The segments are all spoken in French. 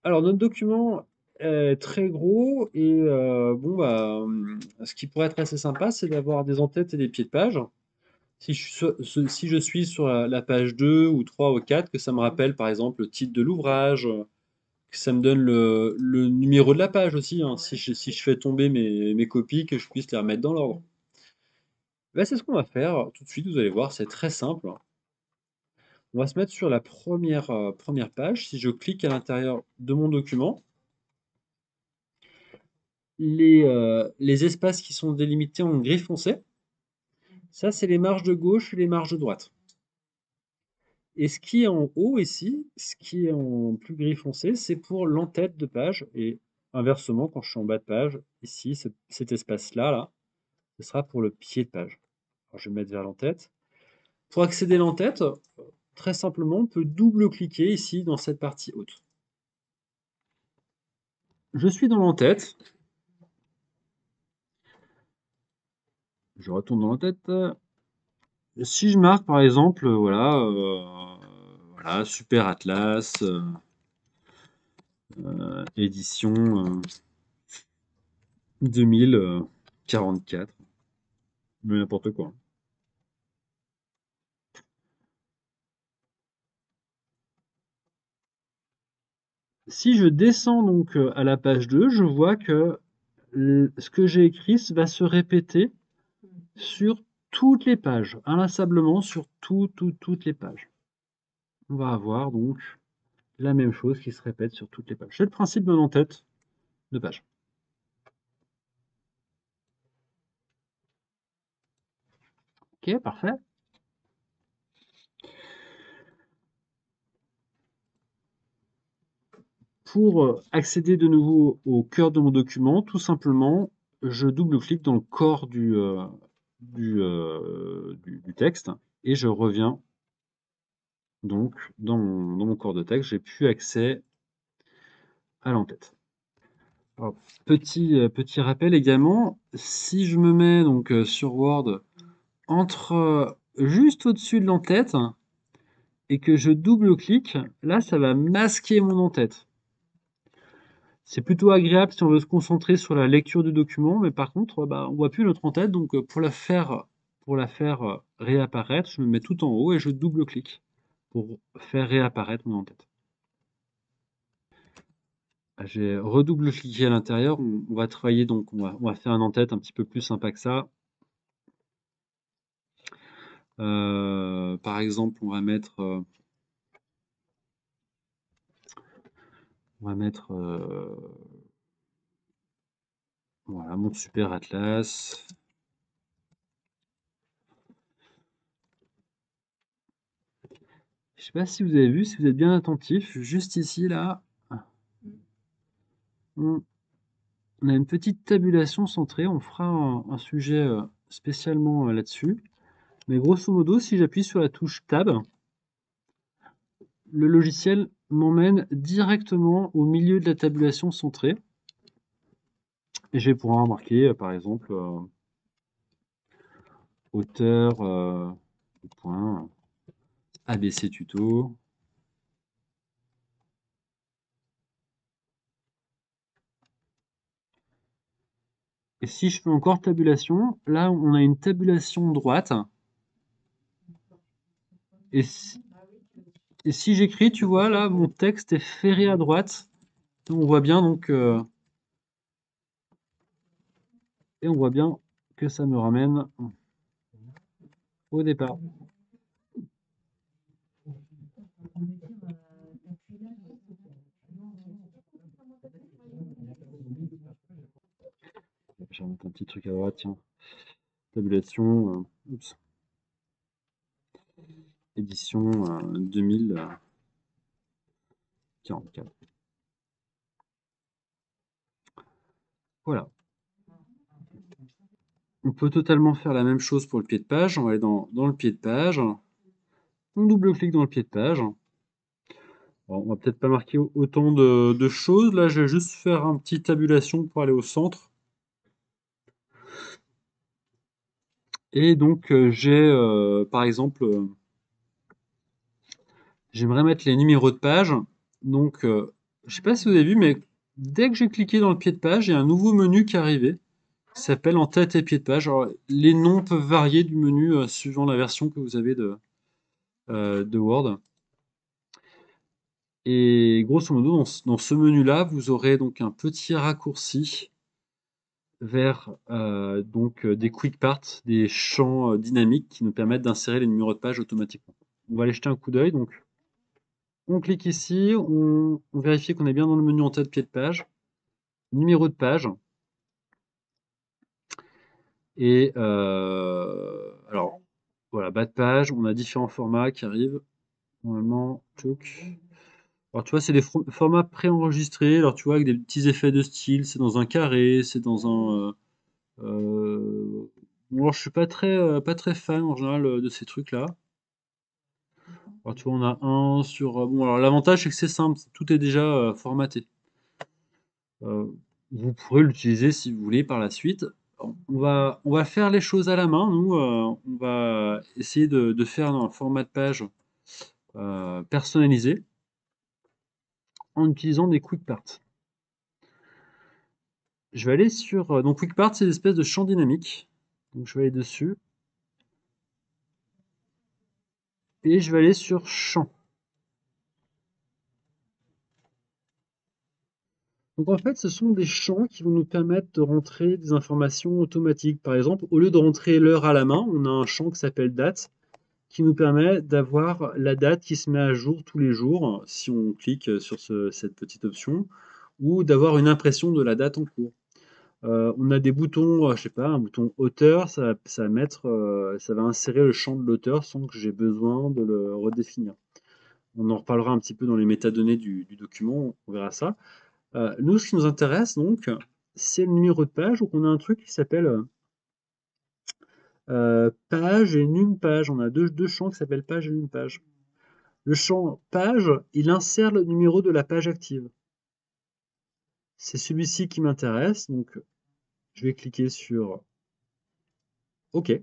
Alors, notre document est très gros et bon, bah, ce qui pourrait être assez sympa, c'est d'avoir des en-têtes et des pieds de page. Si je suis sur la page 2 ou 3 ou 4, que ça me rappelle par exemple le titre de l'ouvrage, que ça me donne le numéro de la page aussi, hein, si je fais tomber mes copies, que je puisse les remettre dans l'ordre. Bah, c'est ce qu'on va faire tout de suite, vous allez voir, c'est très simple. On va se mettre sur la première page. Si je clique à l'intérieur de mon document, les espaces qui sont délimités en gris foncé, ça c'est les marges de gauche et les marges de droite. Et ce qui est en haut ici, ce qui est en plus gris foncé, c'est pour l'entête de page. Et inversement, quand je suis en bas de page, ici, cet espace-là, là, ce sera pour le pied de page. Alors, je vais me mettre vers l'entête. Pour accéder à l'entête, très simplement, on peut double-cliquer ici dans cette partie haute. Je suis dans l'entête. Je retourne dans l'entête. Si je marque par exemple, voilà, Super Atlas, édition 2044, mais n'importe quoi. Si je descends donc à la page 2, je vois que ce que j'ai écrit va se répéter sur toutes les pages, inlassablement sur toutes les pages. On va avoir donc la même chose qui se répète sur toutes les pages. C'est le principe de l'entête de page. Ok, parfait. Pour accéder de nouveau au cœur de mon document, tout simplement, je double-clique dans le corps du texte et je reviens donc dans mon corps de texte. J'ai plus accès à l'entête. Alors, petit rappel également, si je me mets donc sur Word entre juste au-dessus de l'entête et que je double-clique, là ça va masquer mon entête. C'est plutôt agréable si on veut se concentrer sur la lecture du document, mais par contre, bah, on voit plus notre en-tête, donc pour la faire réapparaître, je me mets tout en haut et je double-clique pour faire réapparaître mon en-tête. J'ai redouble-cliqué à l'intérieur, on va travailler, donc on va faire un en-tête un petit peu plus sympa que ça. Par exemple, on va mettre voilà, mon super atlas. Je sais pas si vous avez vu, si vous êtes bien attentif, juste ici, là, on, on a une petite tabulation centrée. On fera un sujet spécialement là-dessus. Mais grosso modo, si j'appuie sur la touche Tab, le logiciel m'emmène directement au milieu de la tabulation centrée. Et je vais pouvoir marquer, par exemple, auteur, point, ABC tuto. Et si je fais encore tabulation, là on a une tabulation droite. Et si j'écris, tu vois, là mon texte est ferré à droite. On voit bien donc, et on voit bien que ça me ramène au départ. Je vais remettre un petit truc à droite, tiens. Tabulation, oups, édition 2044. Voilà. On peut totalement faire la même chose pour le pied de page. On va aller dans le pied de page. On double-clique dans le pied de page. Alors, on va peut-être pas marquer autant de choses. Là, je vais juste faire un petit tabulation pour aller au centre. Et donc, par exemple, j'aimerais mettre les numéros de page. Donc, je sais pas si vous avez vu, mais dès que j'ai cliqué dans le pied de page, il y a un nouveau menu qui est arrivé, qui s'appelle en tête et pied de page. Alors, les noms peuvent varier du menu suivant la version que vous avez de Word. Et grosso modo, dans ce menu-là, vous aurez donc un petit raccourci vers des quick parts, des champs dynamiques qui nous permettent d'insérer les numéros de page automatiquement. On va aller jeter un coup d'œil. Donc, on clique ici, on vérifie qu'on est bien dans le menu en tête, pied de page, numéro de page. Et alors, voilà, bas de page, on a différents formats qui arrivent. Normalement, tchouk. Alors, tu vois, c'est des formats préenregistrés. Alors, tu vois, avec des petits effets de style, c'est dans un carré, c'est dans un. Bon, alors, je suis pas très fan en général de ces trucs-là. Alors, tu vois, on a un sur. Bon, alors, l'avantage, c'est que c'est simple, tout est déjà formaté. Euh, Vous pourrez l'utiliser si vous voulez par la suite. On va faire les choses à la main. Nous, on va essayer de faire un format de page personnalisé en utilisant des quick parts. Je vais aller sur. Donc, quick parts, c'est une espèce de champ dynamique. Donc, je vais aller dessus. Et je vais aller sur champ. Donc en fait, ce sont des champs qui vont nous permettre de rentrer des informations automatiques. Par exemple, au lieu de rentrer l'heure à la main, on a un champ qui s'appelle date, qui nous permet d'avoir la date qui se met à jour tous les jours, si on clique sur cette petite option, ou d'avoir une impression de la date en cours. On a des boutons, je sais pas, un bouton auteur, ça va mettre, ça va insérer le champ de l'auteur sans que j'ai besoin de le redéfinir. On en reparlera un petit peu dans les métadonnées du document, on verra ça. Nous, ce qui nous intéresse donc, c'est le numéro de page. Donc on a un truc qui s'appelle page et num page. On a deux champs qui s'appellent page et num page. Le champ page, il insère le numéro de la page active. C'est celui-ci qui m'intéresse, donc je vais cliquer sur OK.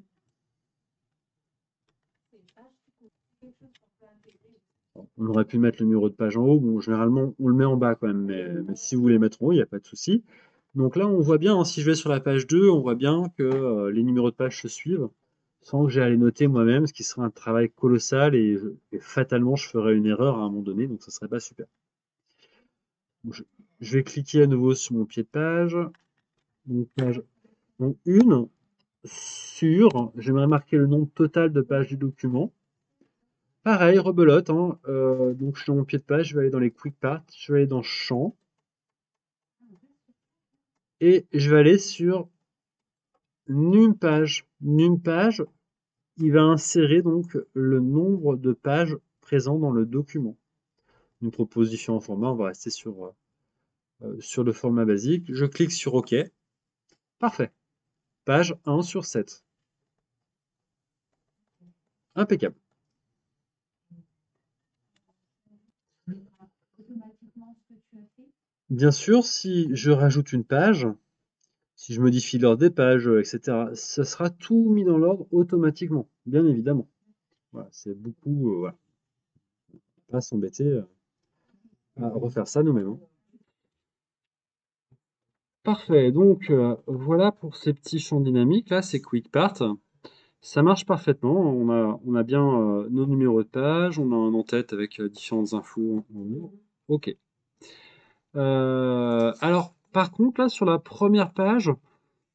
On aurait pu mettre le numéro de page en haut. Bon, généralement, on le met en bas quand même, mais si vous voulez mettre en haut, il n'y a pas de souci. Donc là, on voit bien, hein, si je vais sur la page 2, on voit bien que les numéros de page se suivent, sans que j'ai à les noter moi-même, ce qui serait un travail colossal et fatalement, je ferais une erreur à un moment donné, donc ça serait pas super. Donc, je vais cliquer à nouveau sur mon pied de page. Donc, page donc, une sur, j'aimerais marquer le nombre total de pages du document. Pareil, rebelote, hein, donc je suis dans mon pied de page, je vais aller dans les quick parts, je vais aller dans champ, et je vais aller sur num page. Num page, il va insérer donc le nombre de pages présents dans le document. Il nous propose différents formats, on va rester sur le format basique. Je clique sur OK. Parfait. Page 1 sur 7. Impeccable. Bien sûr, si je rajoute une page, si je modifie l'ordre des pages, etc., ça sera tout mis dans l'ordre automatiquement, bien évidemment. Voilà, c'est beaucoup, voilà, pas s'embêter à refaire ça nous-mêmes, hein. Parfait, donc voilà pour ces petits champs dynamiques, là, c'est QuickPart. Ça marche parfaitement, on a bien nos numéros de page, on a un en-tête avec différentes infos en haut. Ok. Alors, par contre, là, sur la première page,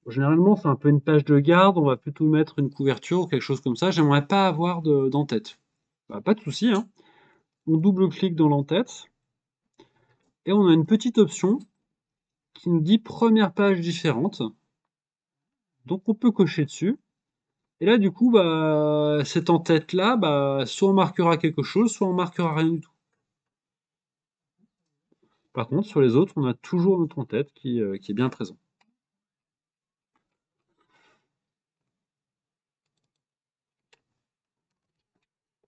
généralement, c'est un peu une page de garde, on va plutôt mettre une couverture ou quelque chose comme ça. J'aimerais pas avoir d'en-tête. Bah, pas de souci, hein. On double-clique dans l'en-tête et on a une petite option qui nous dit première page différente. Donc on peut cocher dessus. Et là, du coup, bah, cette en-tête-là, bah, soit on marquera quelque chose, soit on marquera rien du tout. Par contre, sur les autres, on a toujours notre en-tête qui est bien présent.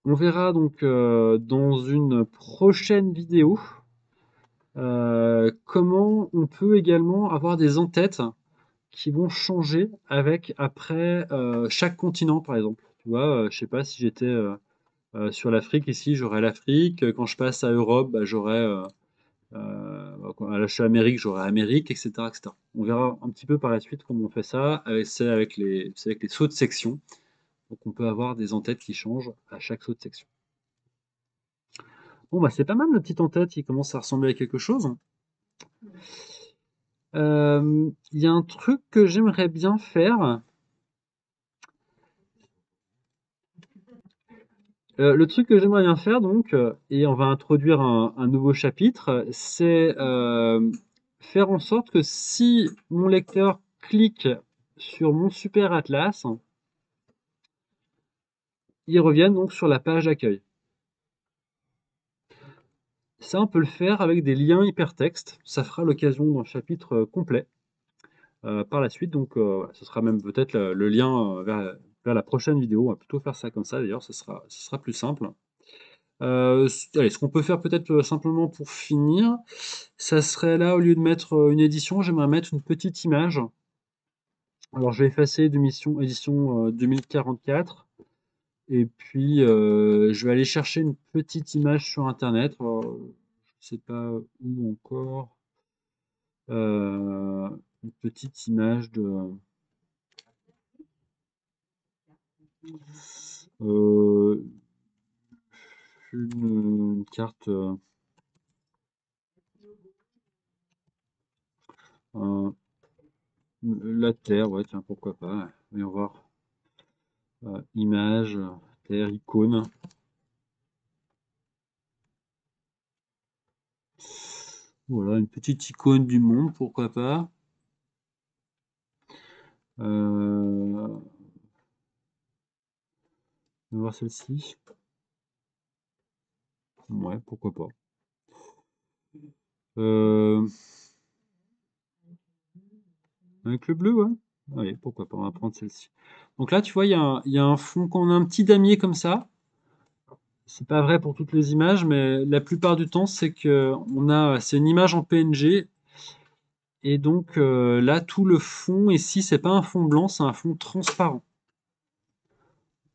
On verra donc dans une prochaine vidéo comment on peut également avoir des en-têtes qui vont changer avec après chaque continent, par exemple. Tu vois, je sais pas si j'étais sur l'Afrique ici, j'aurais l'Afrique. Quand je passe à Europe, bah, j'aurais à l'achat Amérique, j'aurai Amérique, etc., etc. On verra un petit peu par la suite comment on fait ça. C'est avec les sauts de section. Donc on peut avoir des en-têtes qui changent à chaque saut de section. Bon, bah c'est pas mal notre petite en-tête qui commence à ressembler à quelque chose. Il y a un truc que j'aimerais bien faire. Le truc que j'aimerais bien faire donc, et on va introduire un nouveau chapitre, c'est faire en sorte que si mon lecteur clique sur mon super atlas, il revienne donc sur la page d'accueil. Ça, on peut le faire avec des liens hypertextes. Ça fera l'occasion d'un chapitre complet par la suite. Donc, ce sera même peut-être le lien vers la prochaine vidéo. On va plutôt faire ça comme ça d'ailleurs, ce sera plus simple. Allez, ce qu'on peut faire peut-être simplement pour finir, ça serait là, au lieu de mettre une édition, j'aimerais mettre une petite image. Alors, je vais effacer édition 2044. Et puis, je vais aller chercher une petite image sur Internet. Alors, je sais pas où encore. Une petite image de euh, une carte, la Terre, ouais, tiens, pourquoi pas. Voyons voir. Image, Terre, icône. Voilà, une petite icône du monde, pourquoi pas. On va voir celle-ci. Ouais, pourquoi pas. Euh, Avec le bleu, ouais. Allez, pourquoi pas, on va prendre celle-ci. Donc là, tu vois, il y a un fond, quand on a un petit damier comme ça, c'est pas vrai pour toutes les images, mais la plupart du temps, c'est une image en PNG, et donc là, tout le fond ici, c'est pas un fond blanc, c'est un fond transparent.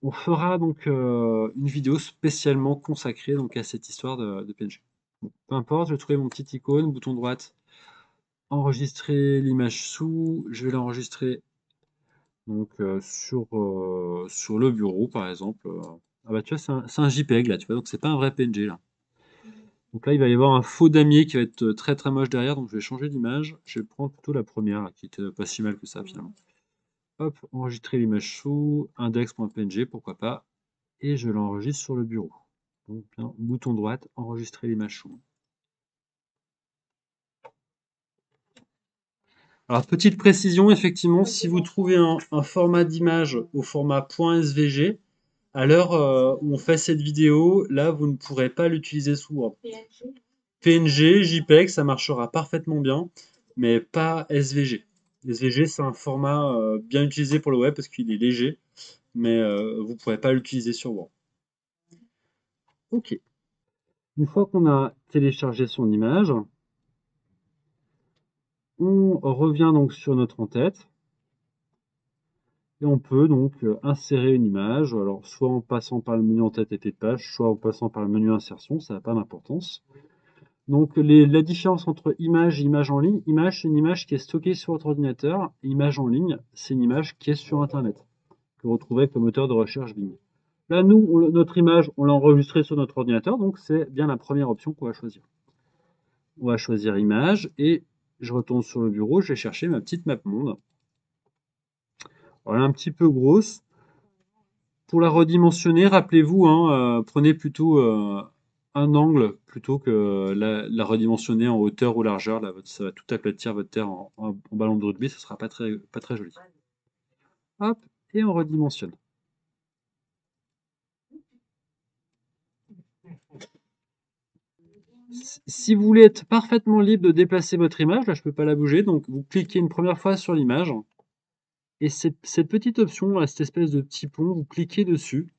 On fera donc une vidéo spécialement consacrée donc à cette histoire de PNG. Bon, peu importe, je vais trouver mon petit icône, bouton droite, enregistrer l'image sous, je vais l'enregistrer donc sur le bureau par exemple. Ah bah tu vois, c'est un JPEG là, tu vois, donc c'est pas un vrai PNG là. Donc là, il va y avoir un faux damier qui va être très très moche derrière, donc je vais changer d'image. Je vais prendre plutôt la première, là, qui était pas si mal que ça finalement. Hop, enregistrer l'image sous, index.png, pourquoi pas, et je l'enregistre sur le bureau. Donc bien, bouton droite, enregistrer l'image sous. Alors petite précision, effectivement, si vous trouvez un format d'image au format .svg, à l'heure où on fait cette vidéo, là, vous ne pourrez pas l'utiliser sous Word. PNG, JPEG, ça marchera parfaitement bien, mais pas SVG. SVG, c'est un format bien utilisé pour le web parce qu'il est léger, mais vous ne pourrez pas l'utiliser sur Word. Ok. Une fois qu'on a téléchargé son image, on revient donc sur notre en-tête et on peut donc insérer une image, alors soit en passant par le menu en-tête et tête de page, soit en passant par le menu insertion, ça n'a pas d'importance. Donc la différence entre image et image en ligne, image c'est une image qui est stockée sur votre ordinateur, image en ligne c'est une image qui est sur Internet, que vous retrouvez avec le moteur de recherche Bing. Là, nous, notre image, on l'a enregistrée sur notre ordinateur, donc c'est bien la première option qu'on va choisir. On va choisir image et je retourne sur le bureau, je vais chercher ma petite map monde. Alors, elle est un petit peu grosse. Pour la redimensionner, rappelez-vous, hein, prenez plutôt un angle plutôt que la redimensionner en hauteur ou largeur. Là, ça va tout aplatir votre terre en ballon de rugby, ce sera pas très joli. Hop, et on redimensionne. Si vous voulez être parfaitement libre de déplacer votre image, là je peux pas la bouger, donc vous cliquez une première fois sur l'image, et cette petite option, là, cette espèce de petit pont, vous cliquez dessus.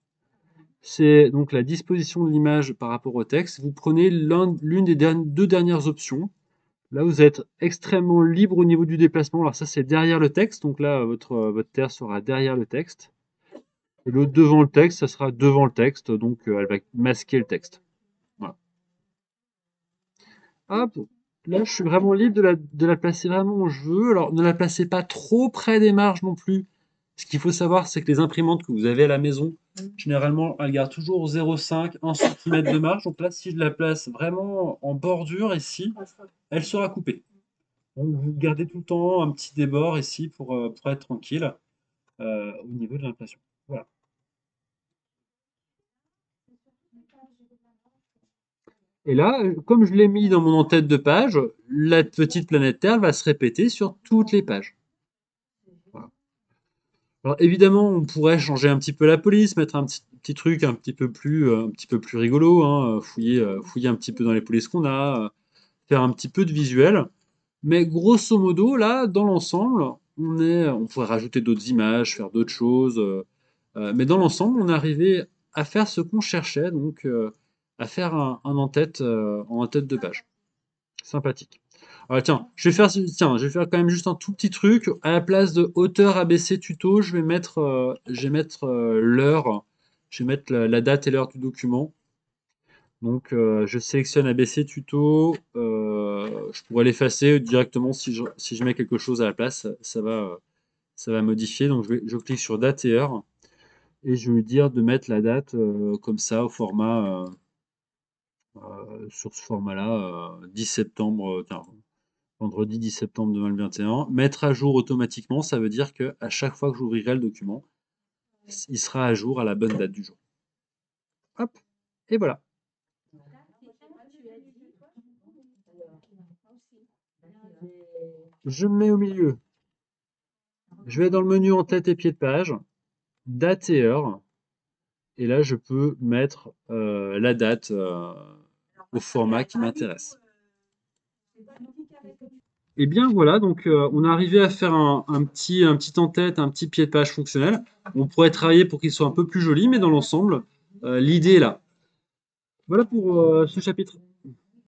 C'est donc la disposition de l'image par rapport au texte. Vous prenez l'une des deux dernières options. Là, vous êtes extrêmement libre au niveau du déplacement. Alors ça, c'est derrière le texte. Donc là, votre terre sera derrière le texte. Et l'autre devant le texte, ça sera devant le texte. Donc elle va masquer le texte. Voilà. Hop. Là, je suis vraiment libre de la placer vraiment où je veux. Alors, ne la placez pas trop près des marges non plus. Ce qu'il faut savoir, c'est que les imprimantes que vous avez à la maison, généralement, elles gardent toujours 0,5, 1 cm de marge. Donc là, si je la place vraiment en bordure ici, elle sera coupée. Donc, vous gardez tout le temps un petit débord ici pour être tranquille au niveau de l'impression. Voilà. Et là, comme je l'ai mis dans mon en-tête de page, la petite planète Terre va se répéter sur toutes les pages. Voilà. Alors évidemment, on pourrait changer un petit peu la police, mettre un petit truc un petit peu plus rigolo, hein, fouiller un petit peu dans les polices qu'on a, faire un petit peu de visuel. Mais grosso modo, là, dans l'ensemble, on pourrait rajouter d'autres images, faire d'autres choses. Mais dans l'ensemble, on est arrivé à faire ce qu'on cherchait, donc à faire un en tête de page. Sympathique. Ah, tiens, je vais faire quand même juste un tout petit truc. À la place de auteur ABC tuto, je vais mettre l'heure, je vais mettre la date et l'heure du document. Donc, je sélectionne ABC tuto. Je pourrais l'effacer directement si je mets quelque chose à la place. Ça va modifier. Donc, je clique sur date et heure et je vais lui dire de mettre la date comme ça au format sur ce format-là, 10 septembre. Tiens, vendredi 10 septembre 2021. Mettre à jour automatiquement, ça veut dire que à chaque fois que j'ouvrirai le document, il sera à jour à la bonne date du jour. Hop, et voilà. Je me mets au milieu. Je vais dans le menu en tête et pied de page, date et heure, et là je peux mettre la date au format qui m'intéresse. Et bien voilà, donc on est arrivé à faire un petit en-tête, un petit pied de page fonctionnel. On pourrait travailler pour qu'il soit un peu plus joli, mais dans l'ensemble, l'idée est là. Voilà pour ce chapitre.